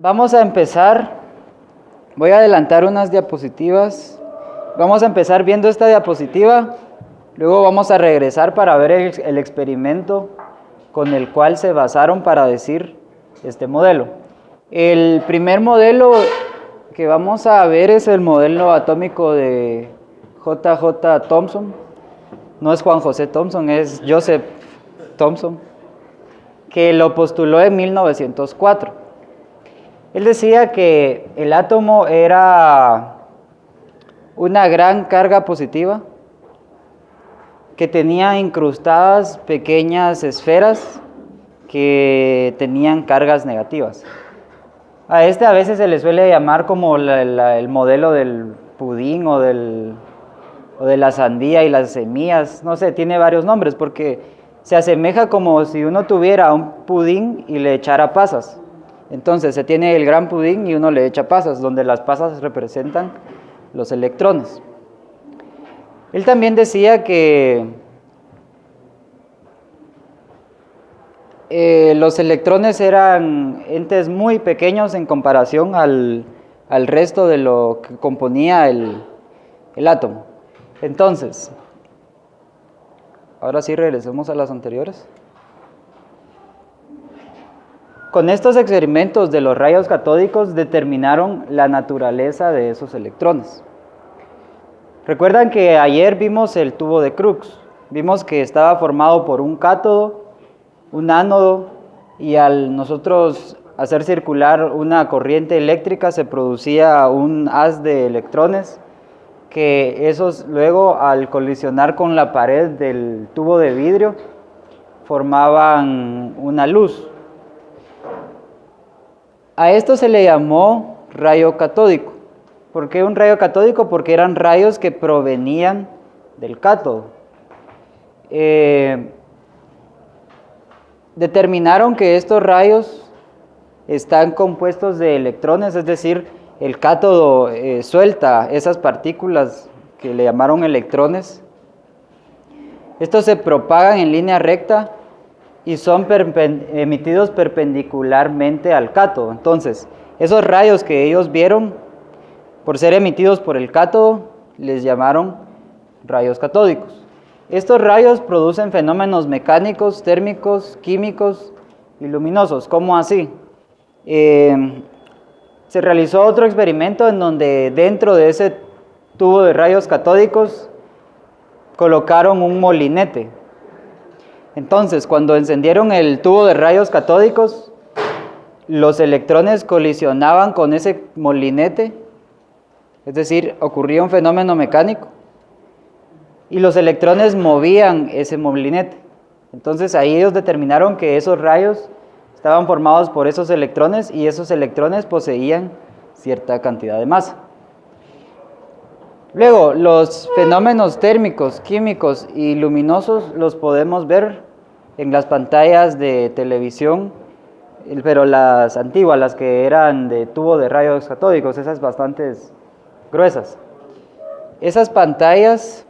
Vamos a empezar, voy a adelantar unas diapositivas. Vamos a empezar viendo esta diapositiva, luego vamos a regresar para ver el experimento con el cual se basaron para decir este modelo. El primer modelo que vamos a ver es el modelo atómico de J.J. Thomson. No es Juan José Thomson, es Joseph Thomson, que lo postuló en 1904. Él decía que el átomo era una gran carga positiva que tenía incrustadas pequeñas esferas que tenían cargas negativas. A este a veces se le suele llamar como el modelo del pudín o de la sandía y las semillas, no sé, tiene varios nombres porque se asemeja como si uno tuviera un pudín y le echara pasas. Entonces se tiene el gran pudín y uno le echa pasas, donde las pasas representan los electrones. Él también decía que los electrones eran entes muy pequeños en comparación al resto de lo que componía el átomo. Entonces, ahora sí regresemos a las anteriores. Con estos experimentos de los rayos catódicos determinaron la naturaleza de esos electrones. Recuerdan que ayer vimos el tubo de Crookes. Vimos que estaba formado por un cátodo, un ánodo, y al nosotros hacer circular una corriente eléctrica se producía un haz de electrones, que esos luego al colisionar con la pared del tubo de vidrio formaban una luz. A esto se le llamó rayo catódico. ¿Por qué un rayo catódico? Porque eran rayos que provenían del cátodo. Determinaron que estos rayos están compuestos de electrones, es decir, el cátodo suelta esas partículas que le llamaron electrones. Estos se propagan en línea recta y son emitidos perpendicularmente al cátodo. Entonces, esos rayos que ellos vieron, por ser emitidos por el cátodo, les llamaron rayos catódicos. Estos rayos producen fenómenos mecánicos, térmicos, químicos y luminosos. ¿Cómo así? Se realizó otro experimento en donde dentro de ese tubo de rayos catódicos colocaron un molinete. Entonces, cuando encendieron el tubo de rayos catódicos, los electrones colisionaban con ese molinete, es decir, ocurría un fenómeno mecánico, y los electrones movían ese molinete. Entonces, ahí ellos determinaron que esos rayos estaban formados por esos electrones y esos electrones poseían cierta cantidad de masa. Luego, los fenómenos térmicos, químicos y luminosos los podemos ver en las pantallas de televisión, pero las antiguas, las que eran de tubo de rayos catódicos, esas bastante gruesas. Esas pantallas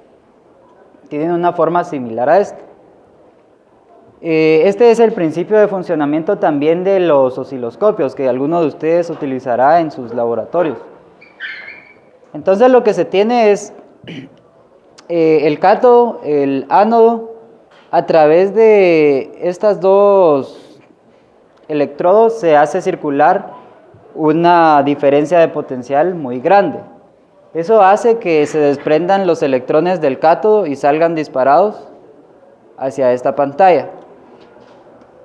tienen una forma similar a esta. Este es el principio de funcionamiento también de los osciloscopios, que alguno de ustedes utilizará en sus laboratorios. Entonces lo que se tiene es el cátodo, el ánodo. A través de estas dos electrodos se hace circular una diferencia de potencial muy grande. Eso hace que se desprendan los electrones del cátodo y salgan disparados hacia esta pantalla.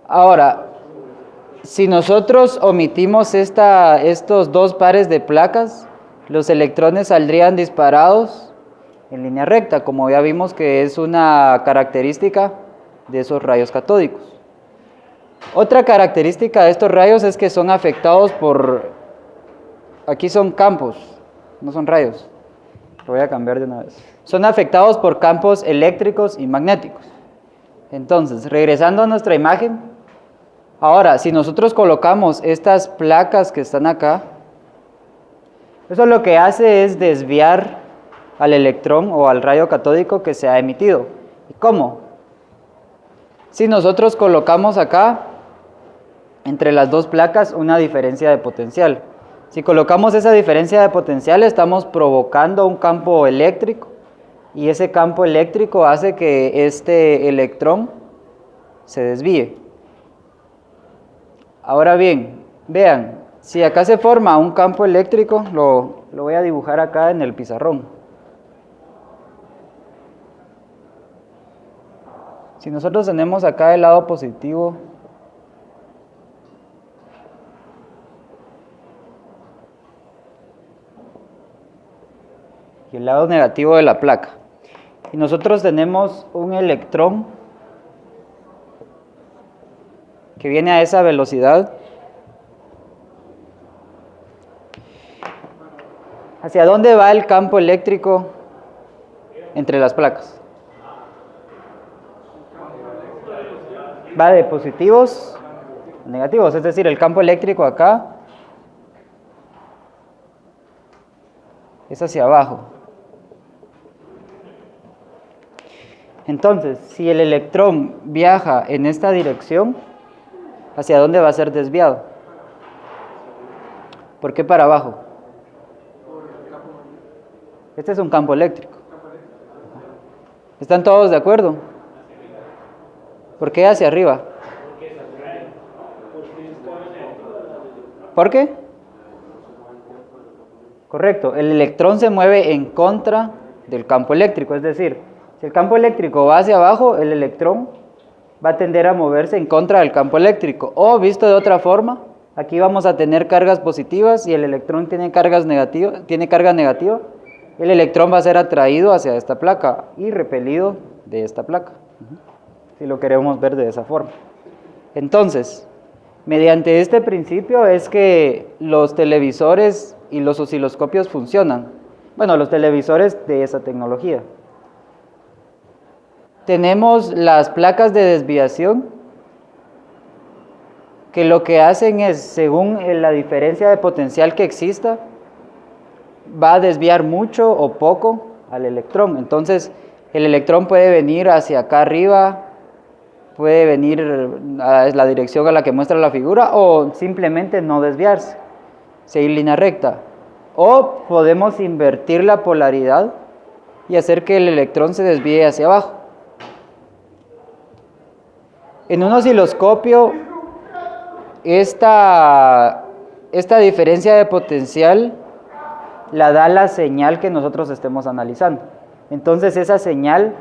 Ahora, si nosotros omitimos estos dos pares de placas, los electrones saldrían disparados en línea recta, como ya vimos que es una característica de esos rayos catódicos. Otra característica de estos rayos es que son afectados por, aquí son campos, no son rayos, lo voy a cambiar de una vez. Son afectados por campos eléctricos y magnéticos. Entonces, regresando a nuestra imagen, ahora, si nosotros colocamos estas placas que están acá, eso lo que hace es desviar al electrón o al rayo catódico que se ha emitido. ¿Y cómo? Si nosotros colocamos acá entre las dos placas una diferencia de potencial. Si colocamos esa diferencia de potencial, estamos provocando un campo eléctrico, y ese campo eléctrico hace que este electrón se desvíe. Ahora bien, vean, si acá se forma un campo eléctrico, lo voy a dibujar acá en el pizarrón. Si nosotros tenemos acá el lado positivo y el lado negativo de la placa, y nosotros tenemos un electrón que viene a esa velocidad, ¿hacia dónde va el campo eléctrico entre las placas? Va de positivos a negativos, es decir, el campo eléctrico acá es hacia abajo. Entonces, si el electrón viaja en esta dirección, ¿hacia dónde va a ser desviado? ¿Por qué para abajo? Este es un campo eléctrico. ¿Están todos de acuerdo? ¿Por qué hacia arriba? ¿Por qué? Correcto, el electrón se mueve en contra del campo eléctrico, es decir, si el campo eléctrico va hacia abajo, el electrón va a tender a moverse en contra del campo eléctrico. O visto de otra forma, aquí vamos a tener cargas positivas y el electrón tiene carga negativa, el electrón va a ser atraído hacia esta placa y repelido de esta placa, si lo queremos ver de esa forma. Entonces, mediante este principio es que los televisores y los osciloscopios funcionan. Bueno, los televisores de esa tecnología. Tenemos las placas de desviación, que lo que hacen es, según la diferencia de potencial que exista, va a desviar mucho o poco al electrón. Entonces, el electrón puede venir hacia acá arriba, puede venir a la dirección a la que muestra la figura, o simplemente no desviarse, seguir línea recta. O podemos invertir la polaridad y hacer que el electrón se desvíe hacia abajo. En un osciloscopio, esta diferencia de potencial la da la señal que nosotros estemos analizando. Entonces esa señal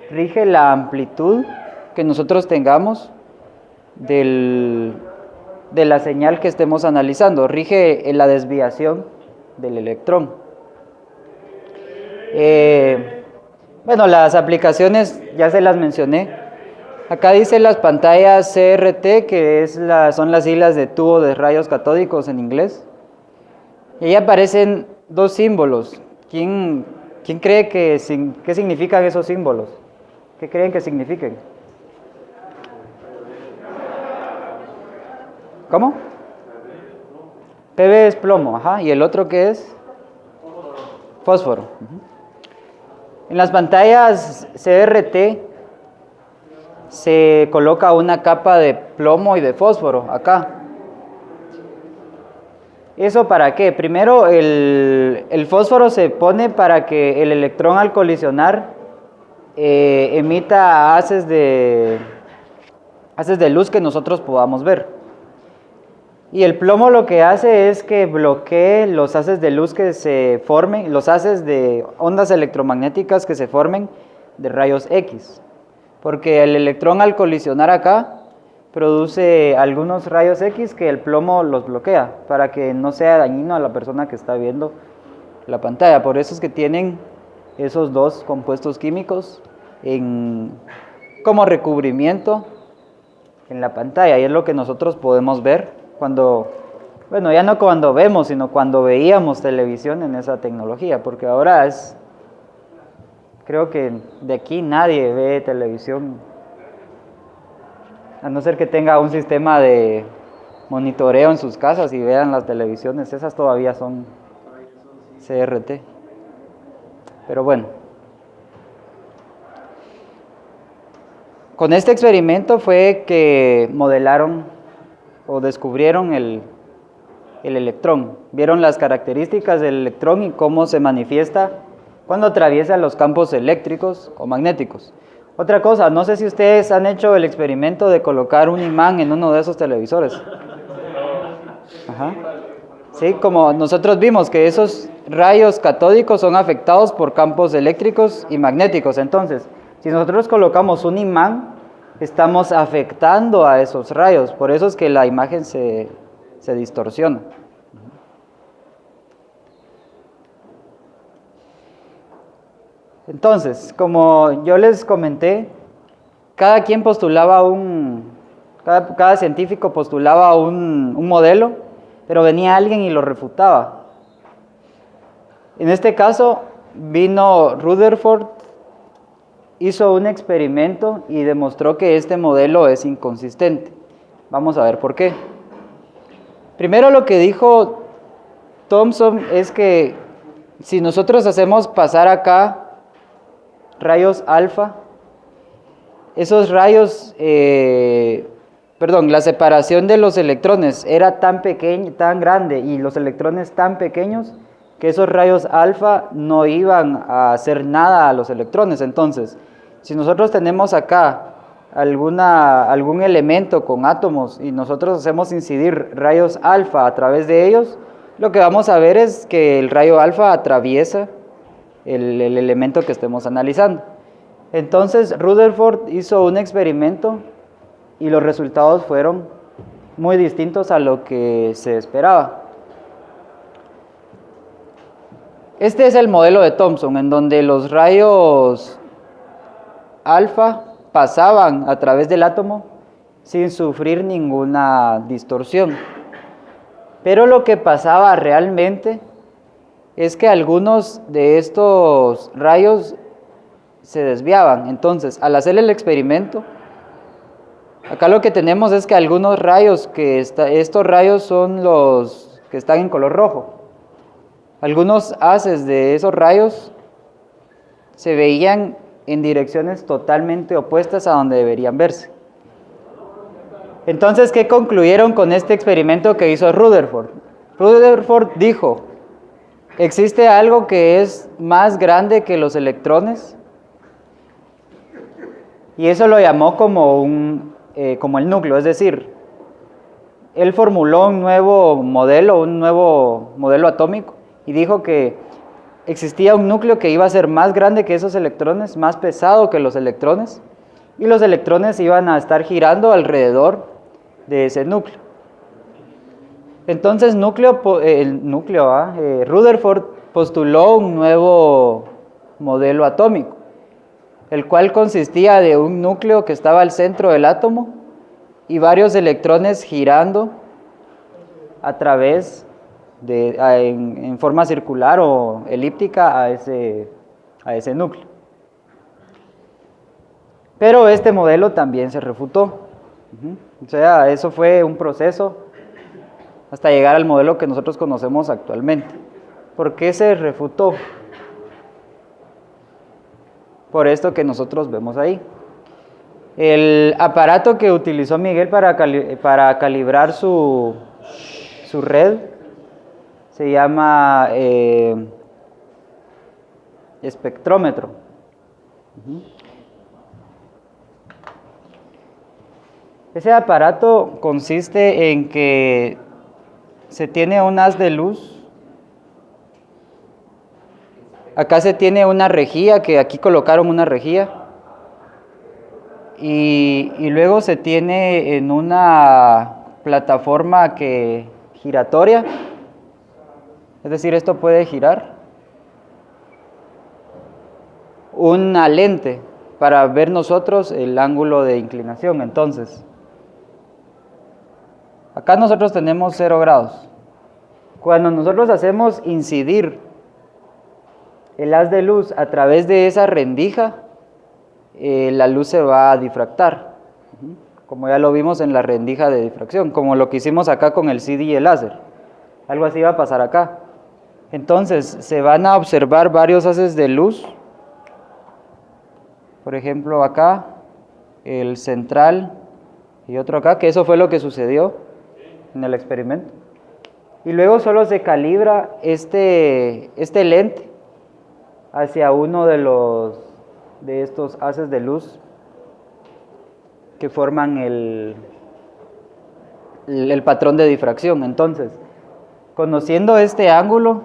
rige la amplitud que nosotros tengamos de la señal que estemos analizando, rige la desviación del electrón. Bueno, las aplicaciones ya se las mencioné. Acá dice las pantallas CRT, que son las siglas de tubo de rayos catódicos en inglés. Y ahí aparecen dos símbolos. ¿Quién cree qué significan esos símbolos? ¿Qué creen que signifiquen? ¿Cómo? PB es plomo, ajá. ¿Y el otro qué es? Fósforo. En las pantallas CRT se coloca una capa de plomo y de fósforo acá. ¿Eso para qué? Primero, el fósforo se pone para que el electrón al colisionar emita haces de luz que nosotros podamos ver. Y el plomo lo que hace es que bloquee los haces de luz que se formen, los haces de ondas electromagnéticas que se formen de rayos X. Porque el electrón al colisionar acá produce algunos rayos X que el plomo los bloquea para que no sea dañino a la persona que está viendo la pantalla. Por eso es que tienen esos dos compuestos químicos como recubrimiento en la pantalla, y es lo que nosotros podemos ver bueno, ya no cuando vemos, sino cuando veíamos televisión en esa tecnología, porque ahora creo que de aquí nadie ve televisión, a no ser que tenga un sistema de monitoreo en sus casas y vean las televisiones, esas todavía son CRT. Pero bueno, con este experimento fue que modelaron o descubrieron el electrón. Vieron las características del electrón y cómo se manifiesta cuando atraviesa los campos eléctricos o magnéticos. Otra cosa, no sé si ustedes han hecho el experimento de colocar un imán en uno de esos televisores. Ajá. Sí, como nosotros vimos que esos rayos catódicos son afectados por campos eléctricos y magnéticos. Entonces, si nosotros colocamos un imán, estamos afectando a esos rayos. Por eso es que la imagen se distorsiona. Entonces, como yo les comenté, cada científico postulaba un modelo, pero venía alguien y lo refutaba. En este caso, vino Rutherford, hizo un experimento y demostró que este modelo es inconsistente. Vamos a ver por qué. Primero, lo que dijo Thomson es que si nosotros hacemos pasar acá rayos alfa, esos rayos, la separación de los electrones era tan pequeña, tan grande, y los electrones tan pequeños, que esos rayos alfa no iban a hacer nada a los electrones. Entonces, si nosotros tenemos acá algún elemento con átomos y nosotros hacemos incidir rayos alfa a través de ellos, lo que vamos a ver es que el rayo alfa atraviesa el elemento que estemos analizando. Entonces Rutherford hizo un experimento y los resultados fueron muy distintos a lo que se esperaba. Este es el modelo de Thomson, en donde los rayos alfa pasaban a través del átomo sin sufrir ninguna distorsión. Pero lo que pasaba realmente es que algunos de estos rayos se desviaban. Entonces, al hacer el experimento, acá lo que tenemos es que algunos rayos, estos rayos son los que están en color rojo. Algunos haces de esos rayos se veían en direcciones totalmente opuestas a donde deberían verse. Entonces, ¿qué concluyeron con este experimento que hizo Rutherford? Rutherford dijo: ¿existe algo que es más grande que los electrones? Y eso lo llamó como el núcleo, es decir, él formuló un nuevo modelo atómico y dijo que existía un núcleo que iba a ser más grande que esos electrones, más pesado que los electrones, y los electrones iban a estar girando alrededor de ese núcleo. Entonces Rutherford postuló un nuevo modelo atómico, el cual consistía de un núcleo que estaba al centro del átomo y varios electrones girando a través en forma circular o elíptica a ese núcleo. Pero este modelo también se refutó. O sea, eso fue un proceso hasta llegar al modelo que nosotros conocemos actualmente. ¿Por qué se refutó? Por esto que nosotros vemos ahí. El aparato que utilizó Miguel para calibrar su red se llama espectrómetro. Ese aparato consiste en que se tiene un haz de luz. Acá se tiene una rejilla, que aquí colocaron una rejilla. Y luego se tiene en una plataforma giratoria. Es decir, esto puede girar. Una lente para ver nosotros el ángulo de inclinación. Entonces, acá nosotros tenemos 0 grados. Cuando nosotros hacemos incidir el haz de luz a través de esa rendija, la luz se va a difractar, como ya lo vimos en la rendija de difracción, como lo que hicimos acá con el CD y el láser. Algo así va a pasar acá. Entonces, se van a observar varios haces de luz. Por ejemplo, acá, el central y otro acá, que eso fue lo que sucedió. en el experimento. Y luego solo se calibra este lente hacia uno de estos haces de luz que forman el patrón de difracción. Entonces, conociendo este ángulo,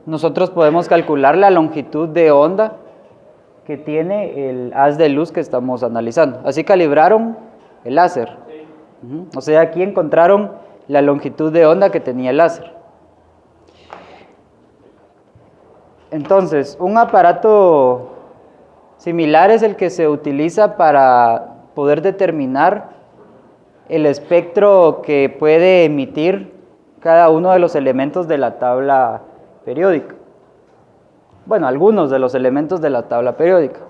nosotros podemos calcular la longitud de onda que tiene el haz de luz que estamos analizando. Así calibraron el láser. O sea, aquí encontraron la longitud de onda que tenía el láser. Entonces, un aparato similar es el que se utiliza para poder determinar el espectro que puede emitir cada uno de los elementos de la tabla periódica. Bueno, algunos de los elementos de la tabla periódica.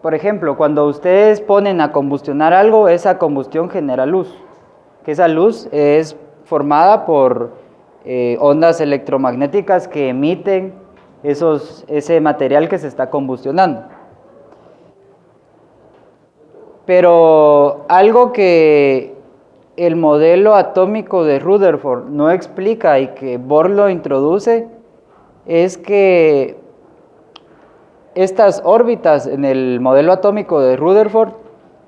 Por ejemplo, cuando ustedes ponen a combustionar algo, esa combustión genera luz, que esa luz es formada por ondas electromagnéticas que emiten ese material que se está combustionando. Pero algo que el modelo atómico de Rutherford no explica y que Bohr lo introduce es que estas órbitas en el modelo atómico de Rutherford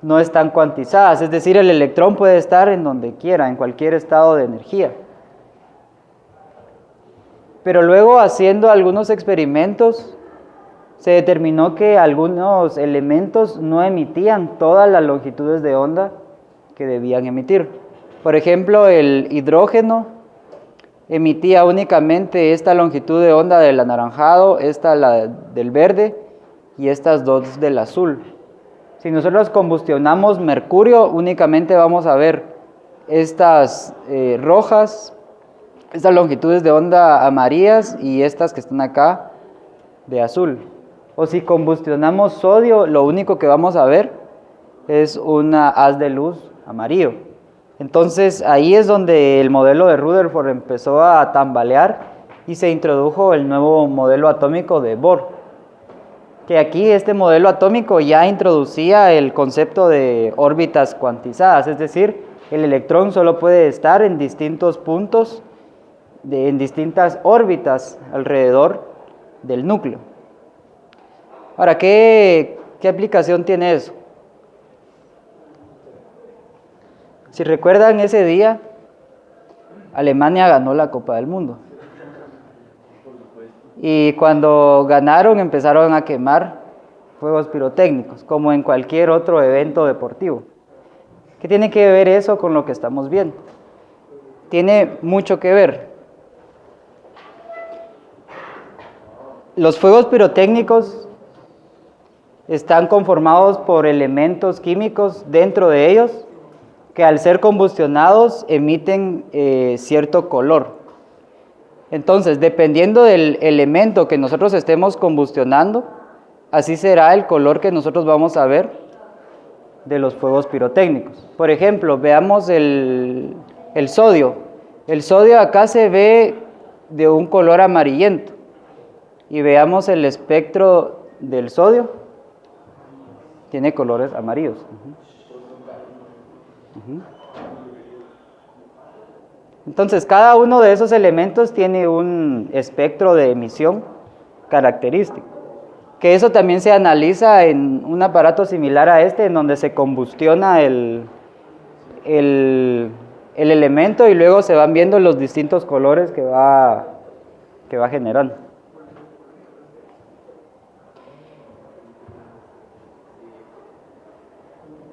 no están cuantizadas, es decir, el electrón puede estar en donde quiera, en cualquier estado de energía. Pero luego, haciendo algunos experimentos, se determinó que algunos elementos no emitían todas las longitudes de onda que debían emitir. Por ejemplo, el hidrógeno emitía únicamente esta longitud de onda del anaranjado, esta la del verde y estas dos del azul. Si nosotros combustionamos mercurio, únicamente vamos a ver estas rojas, estas longitudes de onda amarillas y estas que están acá de azul. O si combustionamos sodio, lo único que vamos a ver es una haz de luz amarillo. Entonces ahí es donde el modelo de Rutherford empezó a tambalear y se introdujo el nuevo modelo atómico de Bohr. Que aquí este modelo atómico ya introducía el concepto de órbitas cuantizadas, es decir, el electrón solo puede estar en distintos puntos, en distintas órbitas alrededor del núcleo. Ahora, ¿qué aplicación tiene eso? Si recuerdan, ese día Alemania ganó la Copa del Mundo. Y cuando ganaron empezaron a quemar fuegos pirotécnicos, como en cualquier otro evento deportivo. ¿Qué tiene que ver eso con lo que estamos viendo? Tiene mucho que ver. Los fuegos pirotécnicos están conformados por elementos químicos dentro de ellos que al ser combustionados emiten cierto color. Entonces, dependiendo del elemento que nosotros estemos combustionando, así será el color que nosotros vamos a ver de los fuegos pirotécnicos. Por ejemplo, veamos el sodio. El sodio acá se ve de un color amarillento. Y veamos el espectro del sodio. Tiene colores amarillos. Entonces, cada uno de esos elementos tiene un espectro de emisión característico. Que eso también se analiza en un aparato similar a este, en donde se combustiona el elemento y luego se van viendo los distintos colores que va generando.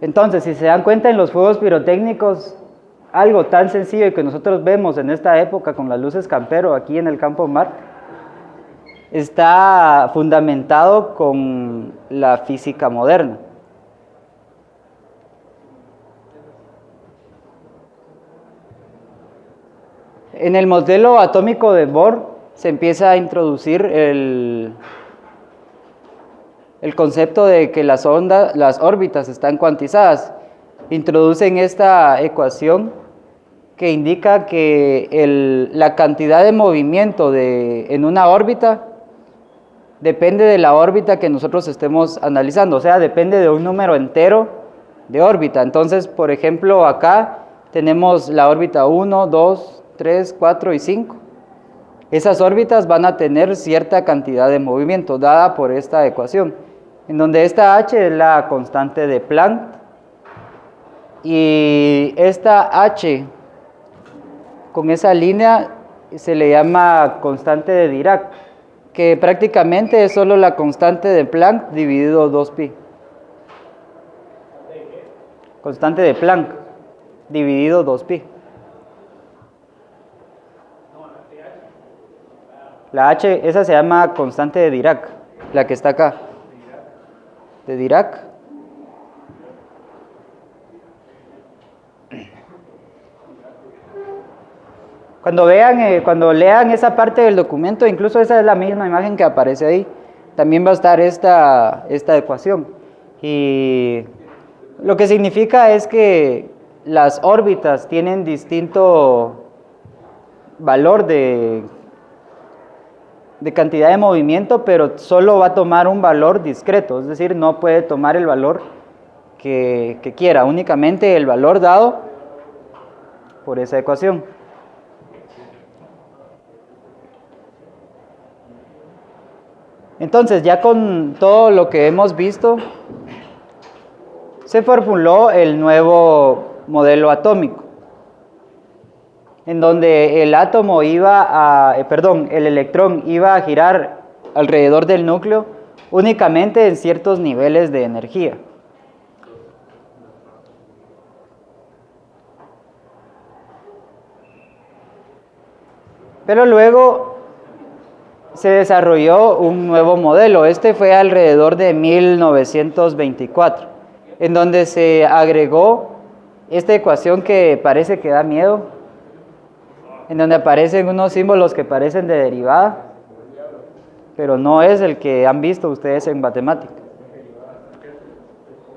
Entonces, si se dan cuenta en los fuegos pirotécnicos, algo tan sencillo que nosotros vemos en esta época con las luces campero aquí en el Campo Mart, está fundamentado con la física moderna. En el modelo atómico de Bohr se empieza a introducir el concepto de que las órbitas están cuantizadas. Introducen esta ecuación que indica que la cantidad de movimiento en una órbita depende de la órbita que nosotros estemos analizando, o sea, depende de un número entero de órbita. Entonces, por ejemplo, acá tenemos la órbita 1, 2, 3, 4 y 5. Esas órbitas van a tener cierta cantidad de movimiento dada por esta ecuación, en donde esta h es la constante de Planck y esta h con esa línea se le llama constante de Dirac, que prácticamente es solo la constante de Planck dividido 2pi. Constante de Planck dividido 2pi. La h, esa se llama constante de Dirac, la que está acá. De Dirac. Cuando lean esa parte del documento, incluso esa es la misma imagen que aparece ahí, también va a estar esta ecuación. Y lo que significa es que las órbitas tienen distinto valor de cantidad de movimiento, pero solo va a tomar un valor discreto, es decir, no puede tomar el valor que quiera, únicamente el valor dado por esa ecuación. Entonces, ya con todo lo que hemos visto, se formuló el nuevo modelo atómico, en donde el electrón iba a girar alrededor del núcleo únicamente en ciertos niveles de energía. Pero luego se desarrolló un nuevo modelo, este fue alrededor de 1924, en donde se agregó esta ecuación que parece que da miedo, en donde aparecen unos símbolos que parecen de derivada, pero no es el que han visto ustedes en matemática.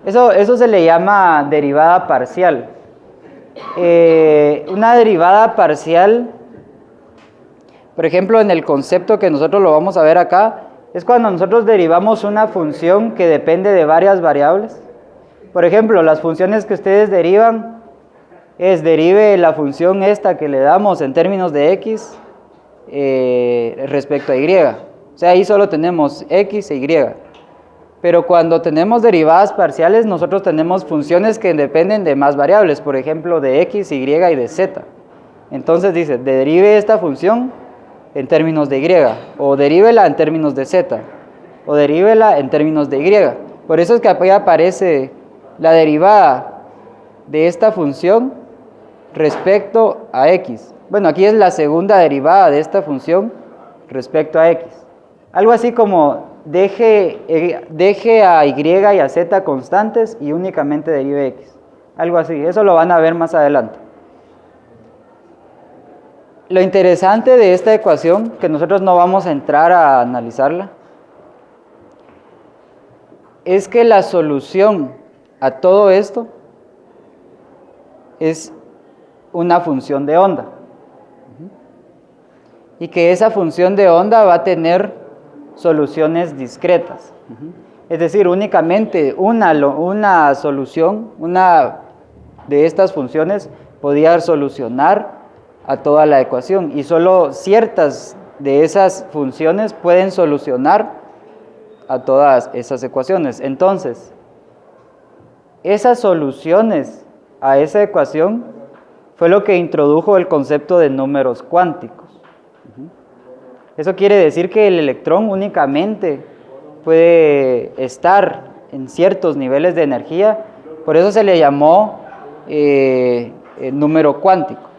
Eso se le llama derivada parcial. Una derivada parcial, por ejemplo, en el concepto que nosotros lo vamos a ver acá, es cuando nosotros derivamos una función que depende de varias variables. Por ejemplo, las funciones que ustedes derivan derive la función esta que le damos en términos de x respecto a y. O sea, ahí solo tenemos x e y. Pero cuando tenemos derivadas parciales, nosotros tenemos funciones que dependen de más variables, por ejemplo, de x, y y de z. Entonces dice, derive esta función en términos de y, o derívela en términos de z, o derívela en términos de y. Por eso es que aquí aparece la derivada de esta función respecto a x. Bueno, aquí es la segunda derivada de esta función respecto a x. Algo así como deje a y y a z constantes y únicamente derive x. Algo así, eso lo van a ver más adelante. Lo interesante de esta ecuación, que nosotros no vamos a entrar a analizarla, es que la solución a todo esto es una función de onda. Y que esa función de onda va a tener soluciones discretas. Es decir, únicamente una solución, una de estas funciones podía solucionar a toda la ecuación, y solo ciertas de esas funciones pueden solucionar a todas esas ecuaciones. Entonces, esas soluciones a esa ecuación fue lo que introdujo el concepto de números cuánticos. Eso quiere decir que el electrón únicamente puede estar en ciertos niveles de energía, por eso se le llamó número cuántico.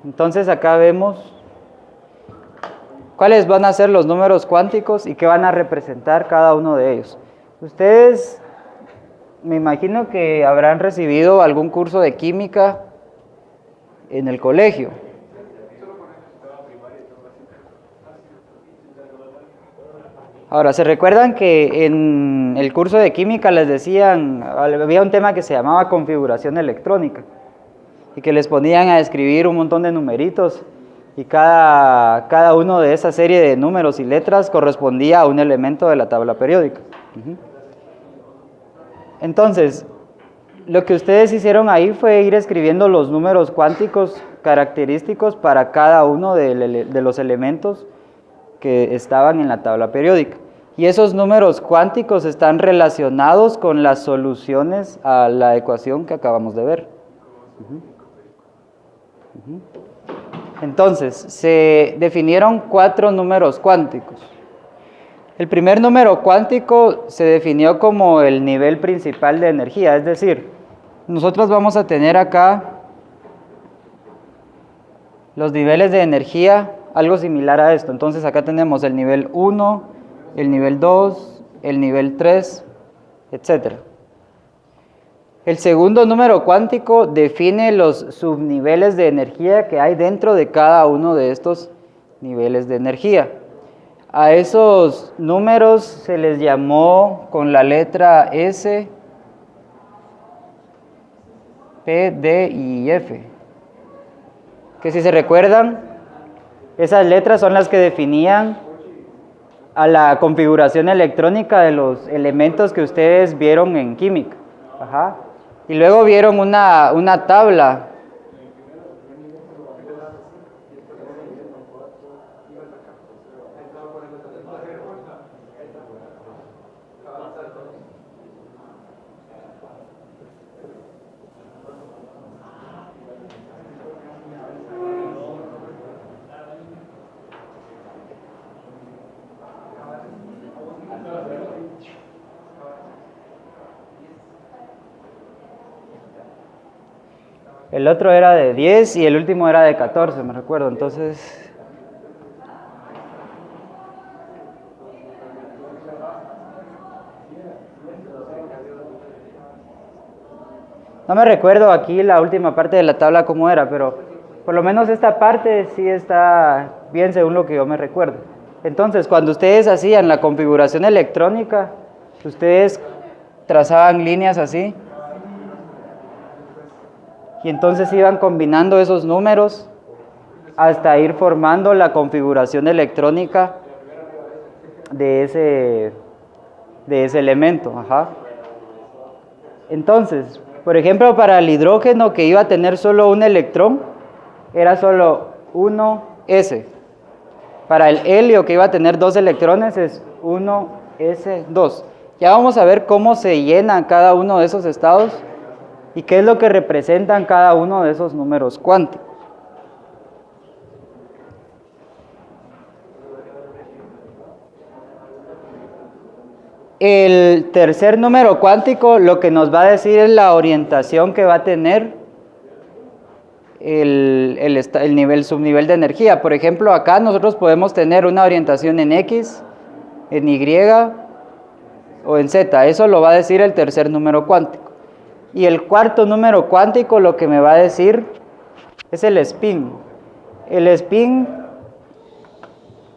Entonces acá vemos cuáles van a ser los números cuánticos y qué van a representar cada uno de ellos. Ustedes, me imagino que habrán recibido algún curso de química en el colegio. Ahora, ¿se recuerdan que en el curso de química les decían, había un tema que se llamaba configuración electrónica, y que les ponían a escribir un montón de numeritos y cada uno de esa serie de números y letras correspondía a un elemento de la tabla periódica. Entonces, lo que ustedes hicieron ahí fue ir escribiendo los números cuánticos característicos para cada uno de los elementos que estaban en la tabla periódica. Y esos números cuánticos están relacionados con las soluciones a la ecuación que acabamos de ver. Entonces, se definieron 4 números cuánticos. El primer número cuántico se definió como el nivel principal de energía, es decir, nosotros vamos a tener acá los niveles de energía, algo similar a esto. Entonces acá tenemos el nivel 1, el nivel 2, el nivel 3, etc. El segundo número cuántico define los subniveles de energía que hay dentro de cada uno de estos niveles de energía. A esos números se les llamó con la letra S, P, D y F. Que si se recuerdan, esas letras son las que definían a la configuración electrónica de los elementos que ustedes vieron en química. Ajá. Y luego vieron una tabla. El otro era de 10 y el último era de 14, me recuerdo. Entonces, no me recuerdo aquí la última parte de la tabla cómo era, pero por lo menos esta parte sí está bien según lo que yo me recuerdo. Entonces, cuando ustedes hacían la configuración electrónica, ustedes trazaban líneas así. Y entonces iban combinando esos números hasta ir formando la configuración electrónica de ese elemento. Ajá. Entonces, por ejemplo, para el hidrógeno que iba a tener solo un electrón, era solo 1s. Para el helio que iba a tener 2 electrones es 1s2. Ya vamos a ver cómo se llena cada uno de esos estados y qué es lo que representan cada uno de esos números cuánticos. El tercer número cuántico lo que nos va a decir es la orientación que va a tener el subnivel de energía. Por ejemplo, acá nosotros podemos tener una orientación en X, en Y o en Z. Eso lo va a decir el tercer número cuántico. Y el cuarto número cuántico lo que me va a decir es el spin. El spin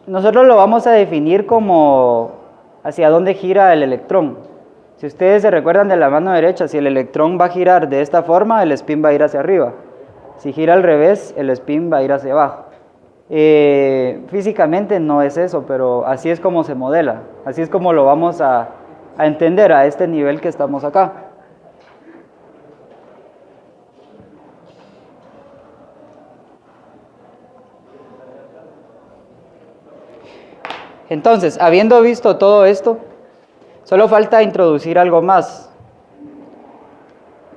nosotros lo vamos a definir como hacia dónde gira el electrón. Si ustedes se recuerdan de la mano derecha, si el electrón va a girar de esta forma, el spin va a ir hacia arriba. Si gira al revés, el spin va a ir hacia abajo. Físicamente no es eso, pero así es como se modela. Así es como lo vamos a entender a este nivel que estamos acá. Entonces, habiendo visto todo esto, solo falta introducir algo más.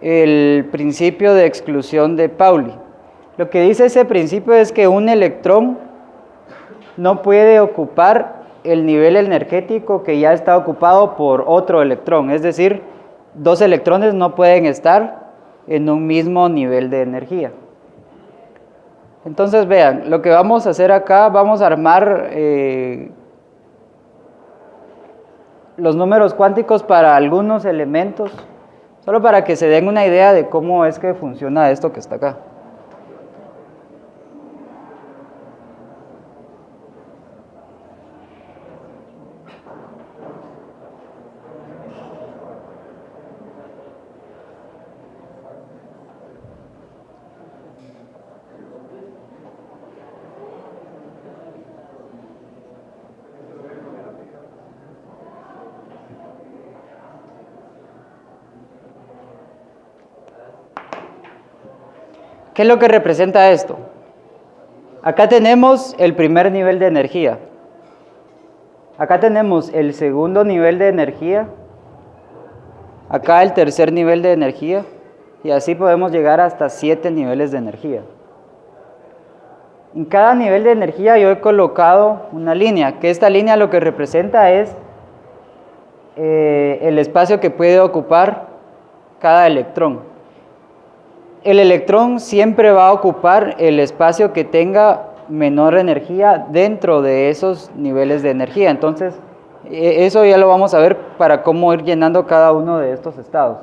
El principio de exclusión de Pauli. Lo que dice ese principio es que un electrón no puede ocupar el nivel energético que ya está ocupado por otro electrón. Es decir, 2 electrones no pueden estar en un mismo nivel de energía. Entonces vean, lo que vamos a hacer acá, vamos a armar los números cuánticos para algunos elementos, solo para que se den una idea de cómo es que funciona esto que está acá. ¿Qué es lo que representa esto? Acá tenemos el primer nivel de energía. Acá tenemos el segundo nivel de energía. Acá el tercer nivel de energía. Y así podemos llegar hasta 7 niveles de energía. En cada nivel de energía yo he colocado una línea, que esta línea lo que representa es el espacio que puede ocupar cada electrón. El electrón siempre va a ocupar el espacio que tenga menor energía dentro de esos niveles de energía. Entonces, eso ya lo vamos a ver para cómo ir llenando cada uno de estos estados.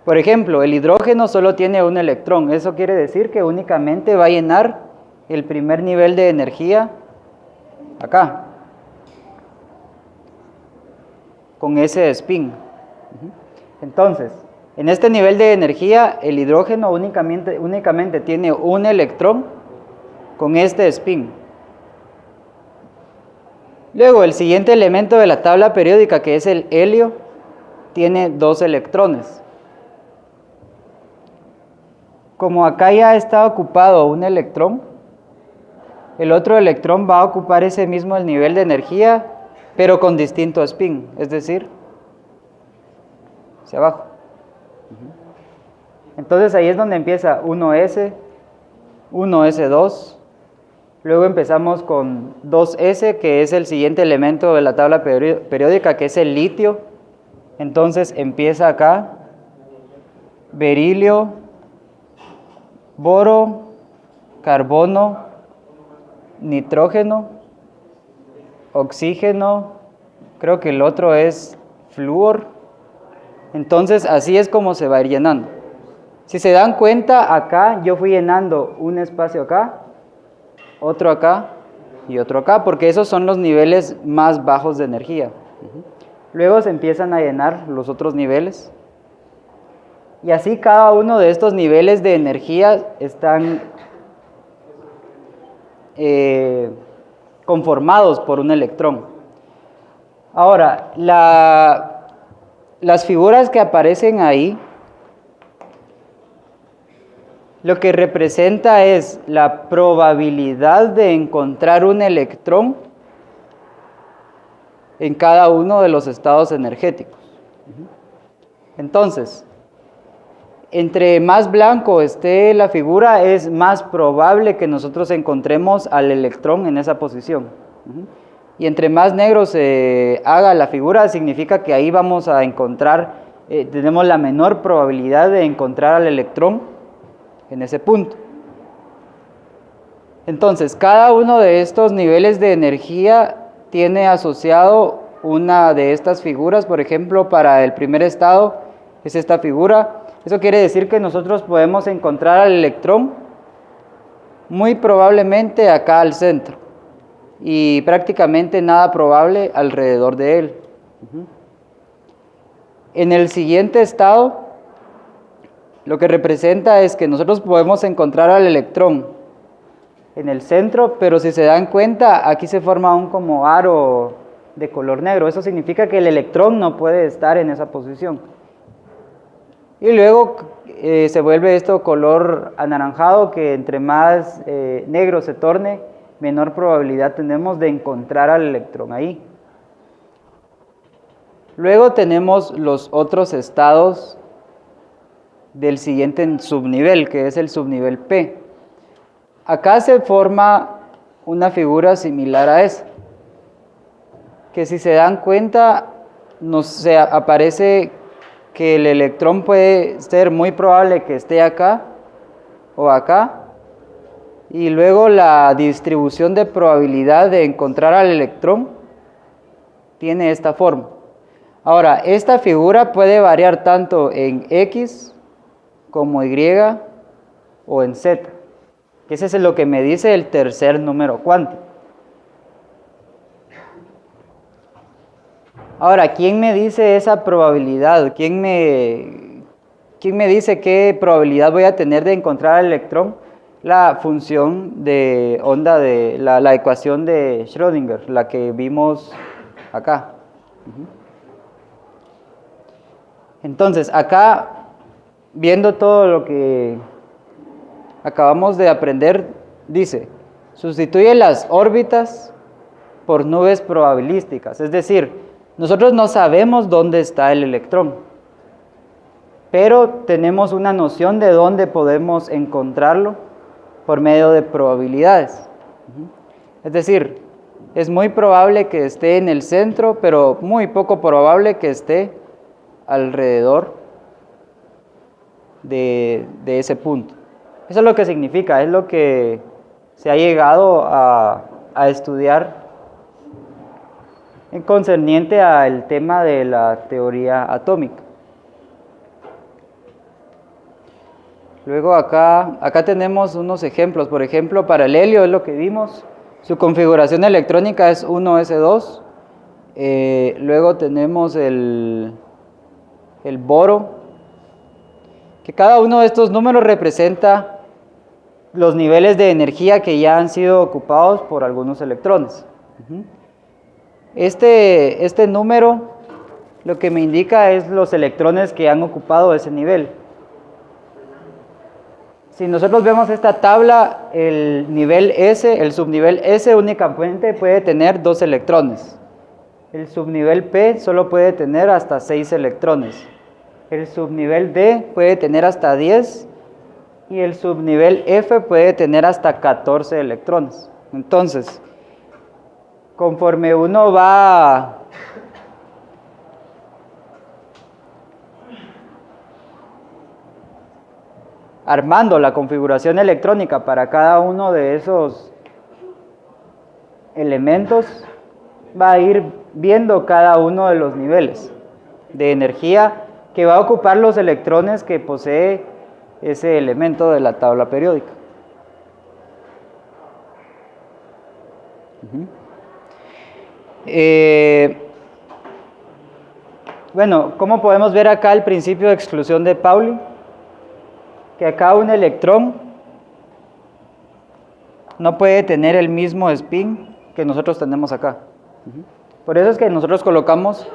Por ejemplo, el hidrógeno solo tiene un electrón. Eso quiere decir que únicamente va a llenar el primer nivel de energía acá, con ese spin. Entonces, en este nivel de energía, el hidrógeno únicamente tiene un electrón con este spin. Luego, el siguiente elemento de la tabla periódica, que es el helio, tiene 2 electrones. Como acá ya está ocupado un electrón, el otro electrón va a ocupar ese mismo nivel de energía, pero con distinto spin, es decir, hacia abajo. Entonces ahí es donde empieza 1s, 1s2, luego empezamos con 2s, que es el siguiente elemento de la tabla periódica, que es el litio. Entonces empieza acá, berilio, boro, carbono, nitrógeno, oxígeno, creo que el otro es flúor. Entonces así es como se va a ir llenando. Si se dan cuenta, acá yo fui llenando un espacio acá, otro acá y otro acá, porque esos son los niveles más bajos de energía. Luego se empiezan a llenar los otros niveles. Y así cada uno de estos niveles de energía están conformados por un electrón. Ahora, las figuras que aparecen ahí, lo que representa es la probabilidad de encontrar un electrón en cada uno de los estados energéticos. Entonces, entre más blanco esté la figura, es más probable que nosotros encontremos al electrón en esa posición. Y entre más negro se haga la figura, significa que ahí vamos a encontrar, tenemos la menor probabilidad de encontrar al electrón en ese punto. Entonces, cada uno de estos niveles de energía tiene asociado una de estas figuras. Por ejemplo, para el primer estado es esta figura. Eso quiere decir que nosotros podemos encontrar al electrón muy probablemente acá al centro y prácticamente nada probable alrededor de él. En el siguiente estado, lo que representa es que nosotros podemos encontrar al electrón en el centro, pero si se dan cuenta, aquí se forma un como aro de color negro. Eso significa que el electrón no puede estar en esa posición. Y luego se vuelve esto color anaranjado, que entre más negro se torne, menor probabilidad tenemos de encontrar al electrón ahí. Luego tenemos los otros estados del siguiente subnivel, que es el subnivel P. Acá se forma una figura similar a esa, que si se dan cuenta, aparece que el electrón puede ser muy probable que esté acá o acá, y luego la distribución de probabilidad de encontrar al electrón tiene esta forma. Ahora, esta figura puede variar tanto en X como Y o en Z, que ese es lo que me dice el tercer número cuántico. Ahora, ¿quién me dice esa probabilidad? ¿Quién me dice qué probabilidad voy a tener de encontrar al electrón? La función de onda de la ecuación de Schrödinger, la que vimos acá. Entonces, acá, viendo todo lo que acabamos de aprender, dice, sustituye las órbitas por nubes probabilísticas. Es decir, nosotros no sabemos dónde está el electrón, pero tenemos una noción de dónde podemos encontrarlo por medio de probabilidades. Es decir, es muy probable que esté en el centro, pero muy poco probable que esté alrededor de ese punto. Eso es lo que significa, es lo que se ha llegado a estudiar en concerniente al tema de la teoría atómica. Luego acá tenemos unos ejemplos. Por ejemplo, para el helio es lo que vimos. Su configuración electrónica es 1s2. Luego tenemos el boro, que cada uno de estos números representa los niveles de energía que ya han sido ocupados por algunos electrones. Este número lo que me indica es los electrones que han ocupado ese nivel. Si nosotros vemos esta tabla, el nivel S, el subnivel S únicamente puede tener 2 electrones. El subnivel P solo puede tener hasta 6 electrones. El subnivel D puede tener hasta 10 y el subnivel F puede tener hasta 14 electrones. Entonces, conforme uno va armando la configuración electrónica para cada uno de esos elementos, va a ir viendo cada uno de los niveles de energía que va a ocupar los electrones que posee ese elemento de la tabla periódica. Bueno, ¿cómo podemos ver acá el principio de exclusión de Pauli? Que acá un electrón no puede tener el mismo spin que nosotros tenemos acá. Por eso es que nosotros colocamos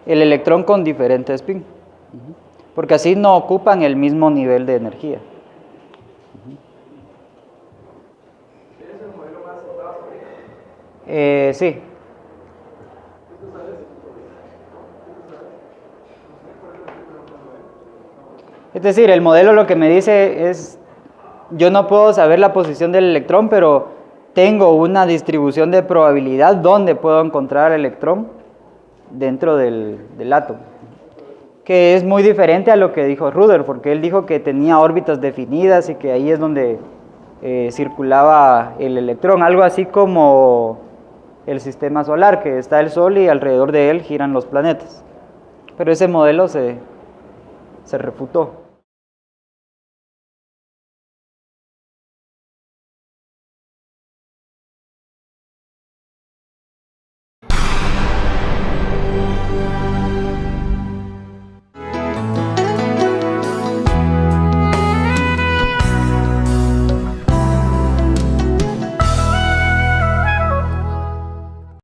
el electrón con diferente spin, porque así no ocupan el mismo nivel de energía. ¿Es el modelo más aceptado? Sí. Es decir, el modelo lo que me dice es, yo no puedo saber la posición del electrón, pero tengo una distribución de probabilidad donde puedo encontrar el electrón dentro del átomo, que es muy diferente a lo que dijo Rutherford, porque él dijo que tenía órbitas definidas y que ahí es donde circulaba el electrón, algo así como el sistema solar, que está el Sol y alrededor de él giran los planetas. Pero ese modelo se refutó.